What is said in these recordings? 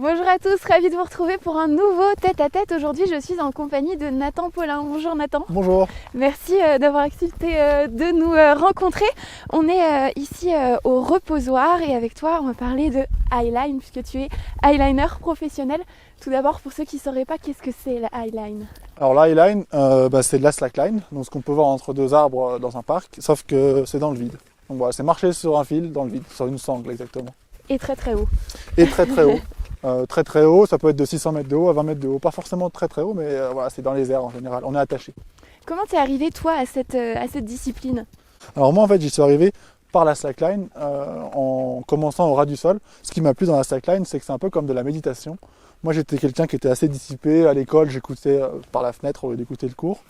Bonjour à tous, ravi de vous retrouver pour un nouveau tête-à-tête. Aujourd'hui, je suis en compagnie de Nathan Paulin. Bonjour Nathan. Bonjour. Merci d'avoir accepté de nous rencontrer. On est ici au reposoir et avec toi, on va parler de eyeline puisque tu es eyeliner professionnel. Tout d'abord, pour ceux qui ne sauraient pas, qu'est-ce que c'est l'eyeline? Alors l'eyeline, c'est de la slackline, donc ce qu'on peut voir entre deux arbres dans un parc, sauf que c'est dans le vide. Donc voilà, c'est marcher sur un fil dans le vide, sur une sangle exactement. Et très très haut. Et très très haut. Très très haut, ça peut être de 600 mètres de haut à 20 mètres de haut. Pas forcément très très haut, mais voilà, c'est dans les airs en général, on est attaché. Comment t'es arrivé toi à cette discipline? Alors moi en fait j'y suis arrivé par la slackline en commençant au ras du sol. Ce qui m'a plu dans la slackline, c'est que c'est un peu comme de la méditation. Moi j'étais quelqu'un qui était assez dissipé, à l'école j'écoutais par la fenêtre au lieu d'écouter le cours.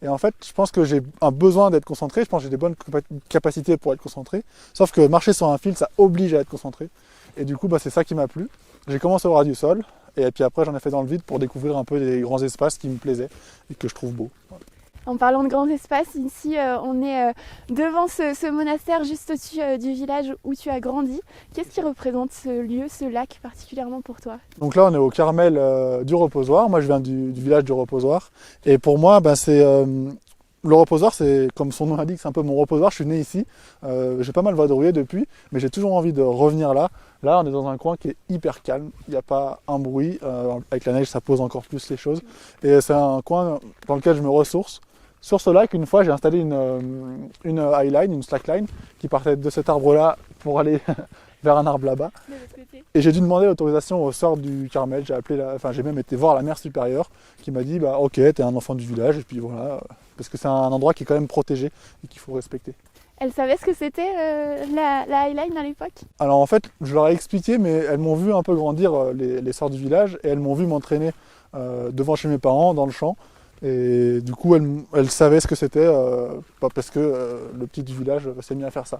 Et en fait je pense que j'ai un besoin d'être concentré, je pense que j'ai des bonnes capacités pour être concentré. Sauf que marcher sur un fil ça oblige à être concentré. Et du coup c'est ça qui m'a plu. J'ai commencé au ras du sol et puis après j'en ai fait dans le vide pour découvrir un peu les grands espaces qui me plaisaient et que je trouve beaux. Voilà. En parlant de grands espaces, ici on est devant ce monastère juste au-dessus du village où tu as grandi. Qu'est-ce qui représente ce lieu, ce lac particulièrement pour toi? Donc là on est au Carmel du Reposoir, moi je viens du village du Reposoir et pour moi le reposoir, c'est comme son nom l'indique, c'est un peu mon reposoir. Je suis né ici, j'ai pas mal vadrouillé depuis, mais j'ai toujours envie de revenir là. Là, on est dans un coin qui est hyper calme, il n'y a pas un bruit. Avec la neige, ça pose encore plus les choses. Et c'est un coin dans lequel je me ressource. Sur ce lac, une fois, j'ai installé une eyeline, une slackline, qui partait de cet arbre-là pour aller vers un arbre là-bas. Et j'ai dû demander l'autorisation au sœur du Carmel. J'ai même été voir la mère supérieure qui m'a dit ok, t'es un enfant du village, et puis voilà. Parce que c'est un endroit qui est quand même protégé et qu'il faut respecter. Elle savait ce que c'était la eyeline à l'époque? Alors en fait, je leur ai expliqué, mais elles m'ont vu un peu grandir, les sœurs du village, et elles m'ont vu m'entraîner devant chez mes parents, dans le champ. Et du coup, elles savaient ce que c'était, parce que le petit du village s'est mis à faire ça.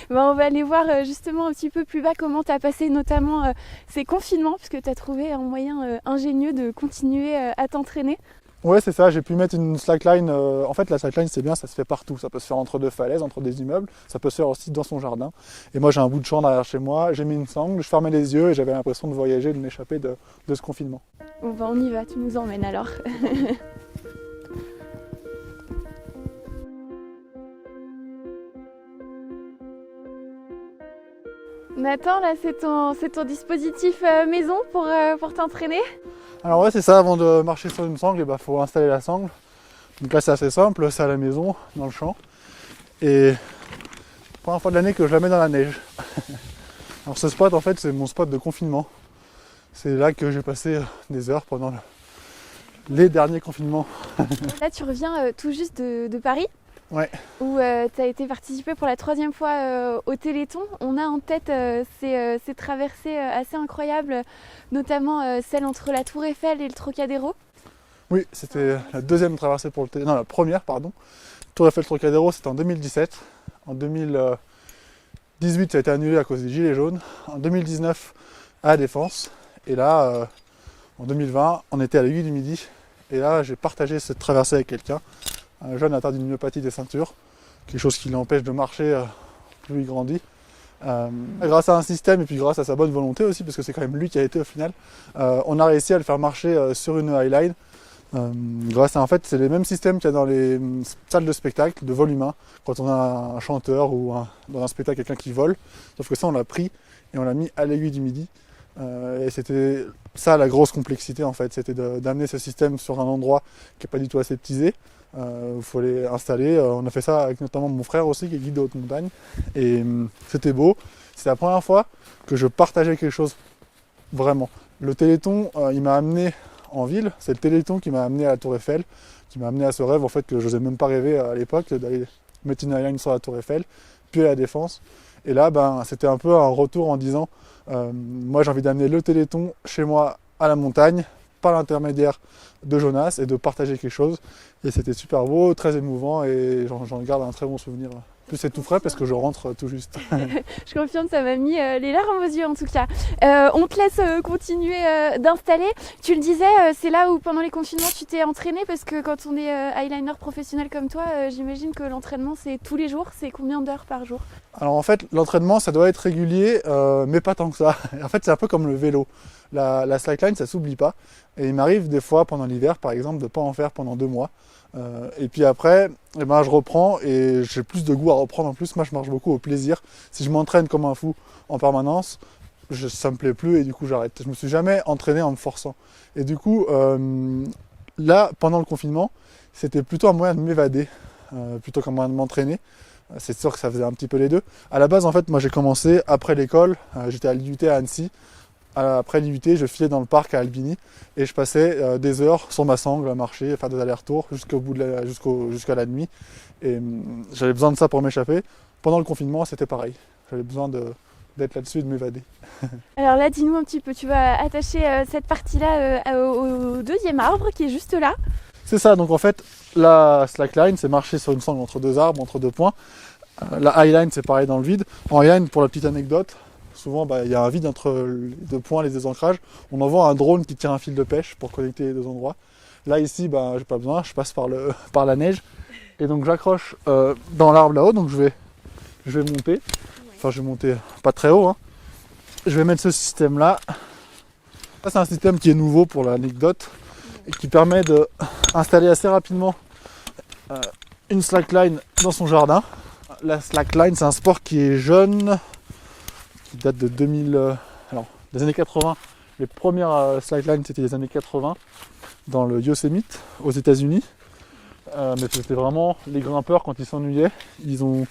On va aller voir justement un petit peu plus bas comment tu as passé notamment ces confinements, puisque tu as trouvé un moyen ingénieux de continuer à t'entraîner. Ouais, c'est ça, j'ai pu mettre une slackline. En fait, la slackline, c'est bien, ça se fait partout. Ça peut se faire entre deux falaises, entre des immeubles. Ça peut se faire aussi dans son jardin. Et moi, j'ai un bout de champ derrière chez moi. J'ai mis une sangle, je fermais les yeux et j'avais l'impression de voyager, de m'échapper de ce confinement. Bon, on y va, tu nous emmènes alors. Nathan, là, c'est ton dispositif maison pour t'entraîner? Alors ouais, c'est ça, avant de marcher sur une sangle, il faut installer la sangle. Donc là, c'est assez simple, c'est à la maison, dans le champ. Et première fois de l'année que je la mets dans la neige. Alors ce spot, en fait, c'est mon spot de confinement. C'est là que j'ai passé des heures pendant les derniers confinements. Là, tu reviens tout juste de Paris. Ouais. Où tu as été participer pour la 3e fois au Téléthon. On a en tête ces traversées assez incroyables, notamment celle entre la Tour Eiffel et le Trocadéro. Oui, c'était la deuxième traversée pour le Téléthon. Non, la première, pardon. Tour Eiffel Trocadéro, c'était en 2017. En 2018, ça a été annulé à cause des Gilets jaunes. En 2019, à la Défense. Et là, en 2020, on était à l'Aiguille du Midi. Et là, j'ai partagé cette traversée avec quelqu'un. Un jeune atteint d'une myopathie des ceintures, quelque chose qui l'empêche de marcher plus il grandit. Grâce à un système et puis grâce à sa bonne volonté aussi, parce que c'est quand même lui qui a été au final, on a réussi à le faire marcher sur une eyeline. Grâce à, en fait, c'est les mêmes systèmes qu'il y a dans les salles de spectacle, de vol humain, quand on a un chanteur ou dans un spectacle quelqu'un qui vole. Sauf que ça, on l'a pris et on l'a mis à l'Aiguille du Midi. Et c'était ça la grosse complexité en fait, c'était d'amener ce système sur un endroit qui n'est pas du tout aseptisé. Il faut les installer. On a fait ça avec notamment mon frère aussi qui est guide de haute montagne. Et c'était beau. C'est la première fois que je partageais quelque chose vraiment. Le Téléthon, il m'a amené en ville. C'est le Téléthon qui m'a amené à la Tour Eiffel, qui m'a amené à ce rêve en fait que je n'osais même pas rêver à l'époque d'aller mettre une eyeline sur la Tour Eiffel, puis à la Défense. Et là, c'était un peu un retour en disant moi j'ai envie d'amener le Téléthon chez moi à la montagne, par l'intermédiaire de Jonas, et de partager quelque chose. Et c'était super beau, très émouvant, et j'en garde un très bon souvenir. En plus c'est tout frais parce que je rentre tout juste. Je confirme, ça m'a mis les larmes aux yeux en tout cas. On te laisse continuer d'installer. Tu le disais, c'est là où pendant les confinements tu t'es entraîné, parce que quand on est eyeliner professionnel comme toi, j'imagine que l'entraînement c'est tous les jours. C'est combien d'heures par jour? Alors en fait, l'entraînement ça doit être régulier, mais pas tant que ça. En fait c'est un peu comme le vélo. La slackline, ça s'oublie pas. Et il m'arrive des fois pendant l'hiver, par exemple, de ne pas en faire pendant 2 mois. Et puis après, eh ben, je reprends et j'ai plus de goût à reprendre. En plus, moi, je marche beaucoup au plaisir. Si je m'entraîne comme un fou en permanence, ça me plaît plus et du coup, j'arrête. Je me suis jamais entraîné en me forçant. Et du coup, là, pendant le confinement, c'était plutôt un moyen de m'évader, plutôt qu'un moyen de m'entraîner. C'est sûr que ça faisait un petit peu les deux. À la base, en fait, moi, j'ai commencé après l'école. J'étais à l'IUT à Annecy. Après l'IUT, je filais dans le parc à Albini et je passais des heures sur ma sangle à marcher, à faire des allers-retours jusqu'à la nuit. Et j'avais besoin de ça pour m'échapper. Pendant le confinement, c'était pareil. J'avais besoin d'être là-dessus et de m'évader. Alors là, dis-nous un petit peu, tu vas attacher cette partie-là au deuxième arbre qui est juste là. C'est ça, donc en fait, la slackline, c'est marcher sur une sangle entre deux arbres, entre deux points. La highline, c'est pareil dans le vide. En highline, pour la petite anecdote, souvent, il y a un vide entre les deux points, les deux ancrages. On envoie un drone qui tire un fil de pêche pour connecter les deux endroits. Là, ici, j'ai pas besoin, je passe par la neige. Et donc, j'accroche dans l'arbre là-haut. Donc, je vais monter. Enfin, je vais monter pas très haut. Hein. Je vais mettre ce système-là. Ça, c'est un système qui est nouveau pour l'anecdote et qui permet d'installer assez rapidement une slackline dans son jardin. La slackline, c'est un sport qui est jeune, qui date de des années 80. Les premières slacklines, c'était les années 80 dans le Yosemite aux États-Unis. Mais c'était vraiment les grimpeurs, quand ils s'ennuyaient, ils ont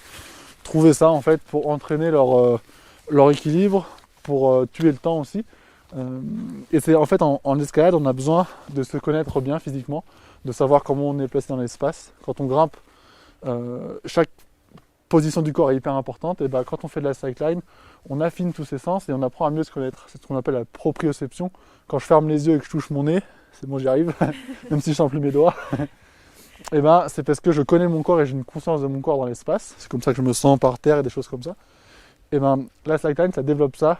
trouvé ça en fait pour entraîner leur équilibre, pour tuer le temps aussi. Et c'est en fait en escalade, on a besoin de se connaître bien physiquement, de savoir comment on est placé dans l'espace. Quand on grimpe, chaque position du corps est hyper importante. Et quand on fait de la slackline, on affine tous ses sens et on apprend à mieux se connaître. C'est ce qu'on appelle la proprioception. Quand je ferme les yeux et que je touche mon nez, c'est bon, j'y arrive, même si je sens plus mes doigts. Et c'est parce que je connais mon corps et j'ai une conscience de mon corps dans l'espace. C'est comme ça que je me sens par terre et des choses comme ça. Et la slackline, ça développe ça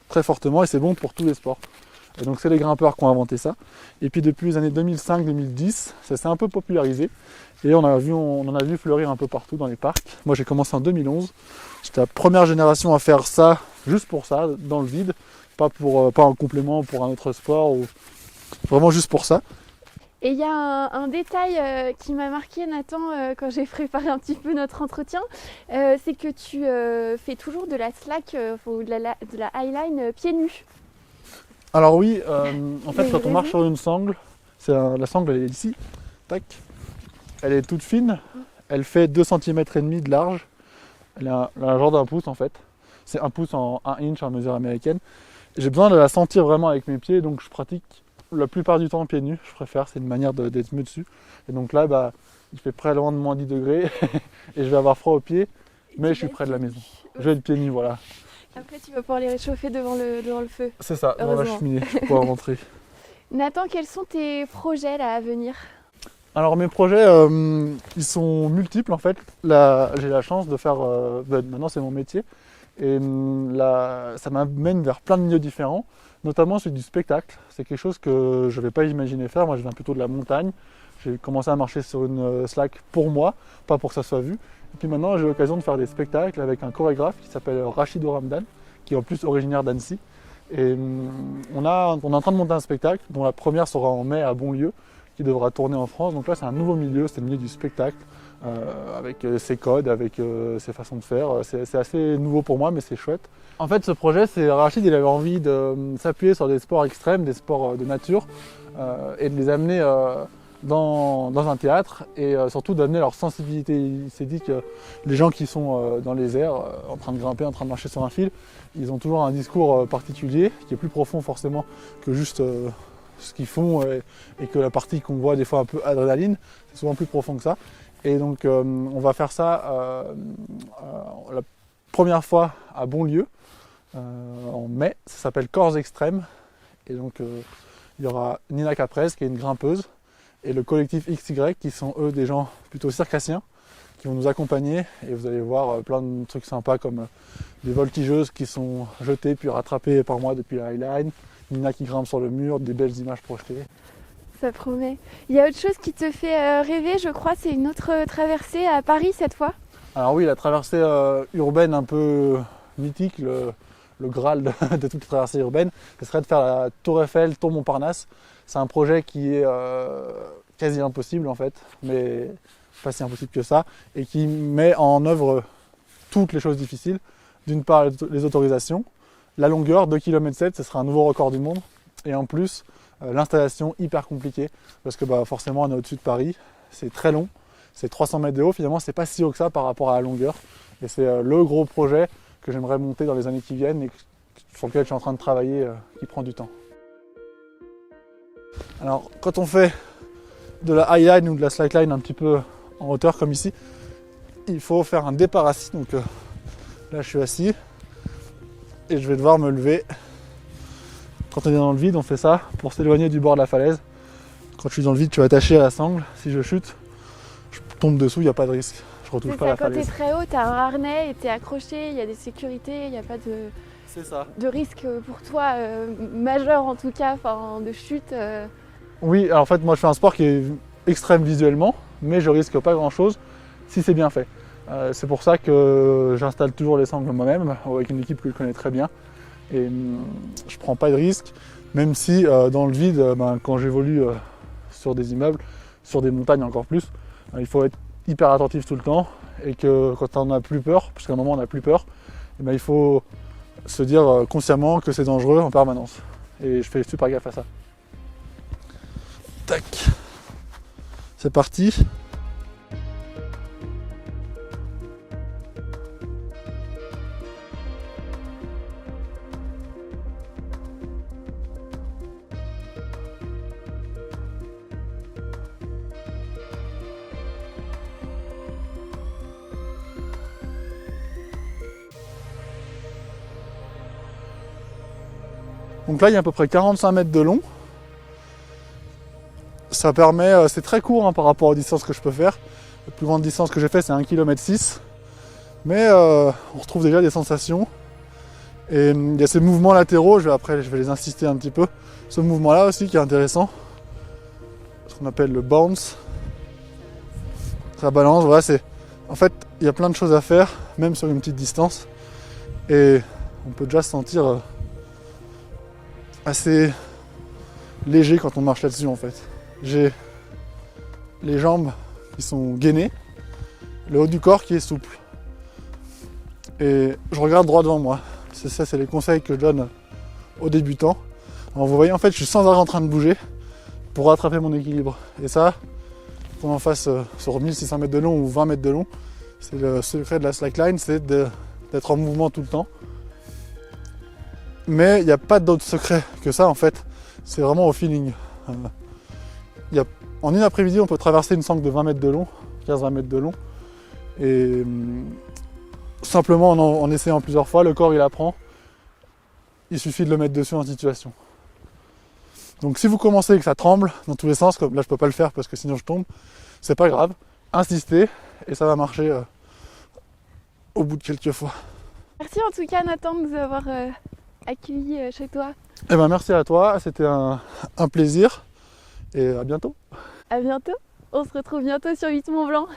très fortement et c'est bon pour tous les sports. Et donc c'est les grimpeurs qui ont inventé ça. Et puis depuis les années 2005-2010, ça s'est un peu popularisé. Et on en a vu fleurir un peu partout dans les parcs. Moi j'ai commencé en 2011. J'étais la première génération à faire ça, juste pour ça, dans le vide. Pas en complément pour un autre sport, ou vraiment juste pour ça. Et il y a un détail qui m'a marqué, Nathan, quand j'ai préparé un petit peu notre entretien, c'est que tu fais toujours de la slack ou de la highline pieds nus. Alors oui, en fait quand on marche sur une sangle, la sangle elle est ici, tac, elle est toute fine, elle fait 2,5 cm de large, elle a un genre d'un pouce en fait, c'est un pouce en 1 inch en mesure américaine. J'ai besoin de la sentir vraiment avec mes pieds, donc je pratique la plupart du temps pieds nus, je préfère, c'est une manière d'être mieux dessus. Et donc là, il fait près loin de moins 10 degrés et je vais avoir froid aux pieds, mais je suis près de la maison. Je vais être pieds nus, voilà. Après, tu vas pouvoir les réchauffer devant le feu. C'est ça, dans la cheminée, pour pouvoir rentrer. Nathan, quels sont tes projets là à venir ? Alors mes projets, ils sont multiples en fait. J'ai la chance de faire, maintenant c'est mon métier, et ça m'amène vers plein de milieux différents, notamment celui du spectacle. C'est quelque chose que je n'avais pas imaginé faire. Moi je viens plutôt de la montagne. J'ai commencé à marcher sur une slack pour moi, pas pour que ça soit vu. Et puis maintenant j'ai l'occasion de faire des spectacles avec un chorégraphe qui s'appelle Rachid Ramdan, qui est en plus originaire d'Annecy. Et on est en train de monter un spectacle dont la première sera en mai à Bonlieu, qui devra tourner en France. Donc là c'est un nouveau milieu, c'est le milieu du spectacle, avec ses codes, avec ses façons de faire. C'est assez nouveau pour moi, mais c'est chouette. En fait ce projet, Rachid il avait envie de s'appuyer sur des sports extrêmes, des sports de nature, et de les amener dans un théâtre et surtout d'amener leur sensibilité. Il s'est dit que les gens qui sont dans les airs, en train de grimper, en train de marcher sur un fil, ils ont toujours un discours particulier qui est plus profond forcément que juste ce qu'ils font et que la partie qu'on voit des fois un peu adrénaline, c'est souvent plus profond que ça. Et donc on va faire ça la première fois à Bonlieu en mai. Ça s'appelle Corps Extrêmes et donc il y aura Nina Caprez qui est une grimpeuse et le collectif XY qui sont eux des gens plutôt circassiens qui vont nous accompagner et vous allez voir plein de trucs sympas comme des voltigeuses qui sont jetées puis rattrapées par moi depuis la highline, Nina qui grimpe sur le mur, des belles images projetées. Ça promet. Il y a autre chose qui te fait rêver, je crois, c'est une autre traversée à Paris cette fois. Alors oui, la traversée urbaine un peu mythique, le Graal de toutes les traversées urbaines, ce serait de faire la Tour Eiffel, Tour Montparnasse. C'est un projet qui est quasi impossible en fait, mais pas si impossible que ça, et qui met en œuvre toutes les choses difficiles. D'une part, les autorisations, la longueur, 2,7 km, ce sera un nouveau record du monde, et en plus, l'installation hyper compliquée, parce que forcément on est au-dessus de Paris, c'est très long, c'est 300 mètres de haut, finalement c'est pas si haut que ça par rapport à la longueur, et c'est le gros projet que j'aimerais monter dans les années qui viennent et sur lequel je suis en train de travailler, qui prend du temps. Alors quand on fait de la highline ou de la slackline un petit peu en hauteur comme ici, il faut faire un départ assis, donc là je suis assis et je vais devoir me lever. Quand on est dans le vide, on fait ça pour s'éloigner du bord de la falaise. Quand je suis dans le vide, je suis attaché à la sangle. Si je chute, je tombe dessous, il n'y a pas de risque. Je retouche pas la falaise. Quand tu es très haut, tu as un harnais et tu es accroché, il y a des sécurités, il n'y a pas de risque pour toi majeur en tout cas, de chute. Oui, alors en fait, moi je fais un sport qui est extrême visuellement, mais je risque pas grand chose si c'est bien fait. C'est pour ça que j'installe toujours les sangles moi-même, avec une équipe que je connais très bien. Et je prends pas de risque, même si dans le vide, quand j'évolue sur des immeubles, sur des montagnes encore plus, il faut être hyper attentif tout le temps, et que quand on n'a plus peur, parce qu'à un moment on n'a plus peur, il faut se dire consciemment que c'est dangereux en permanence. Et je fais super gaffe à ça. Tac, c'est parti. Donc là, il y a à peu près 45 mètres de long. Ça permet, c'est très court par rapport aux distances que je peux faire. La plus grande distance que j'ai fait, c'est 1,6 km. Mais on retrouve déjà des sensations. Et il y a ces mouvements latéraux, après je vais les insister un petit peu. Ce mouvement-là aussi qui est intéressant. Ce qu'on appelle le bounce. Ça balance, voilà, en fait, il y a plein de choses à faire, même sur une petite distance. Et on peut déjà se sentir assez léger quand on marche là-dessus en fait. J'ai les jambes qui sont gainées, le haut du corps qui est souple. Et je regarde droit devant moi. C'est les conseils que je donne aux débutants. Alors vous voyez en fait je suis sans arrêt en train de bouger pour rattraper mon équilibre. Et ça, qu'on en fasse sur 1600 mètres de long ou 20 mètres de long, c'est le secret de la slackline, c'est d'être en mouvement tout le temps. Mais il n'y a pas d'autre secret que ça en fait, c'est vraiment au feeling. En une après-midi, on peut traverser une sangle de 20 mètres de long, 15-20 mètres de long, et simplement en essayant plusieurs fois, le corps il apprend, il suffit de le mettre dessus en situation. Donc si vous commencez et que ça tremble dans tous les sens, comme là je peux pas le faire parce que sinon je tombe, c'est pas grave, insistez et ça va marcher au bout de quelques fois. Merci en tout cas Nathan de nous avoir accueillis chez toi. Eh ben merci à toi, c'était un plaisir et à bientôt. À bientôt, on se retrouve bientôt sur 8 Mont Blanc.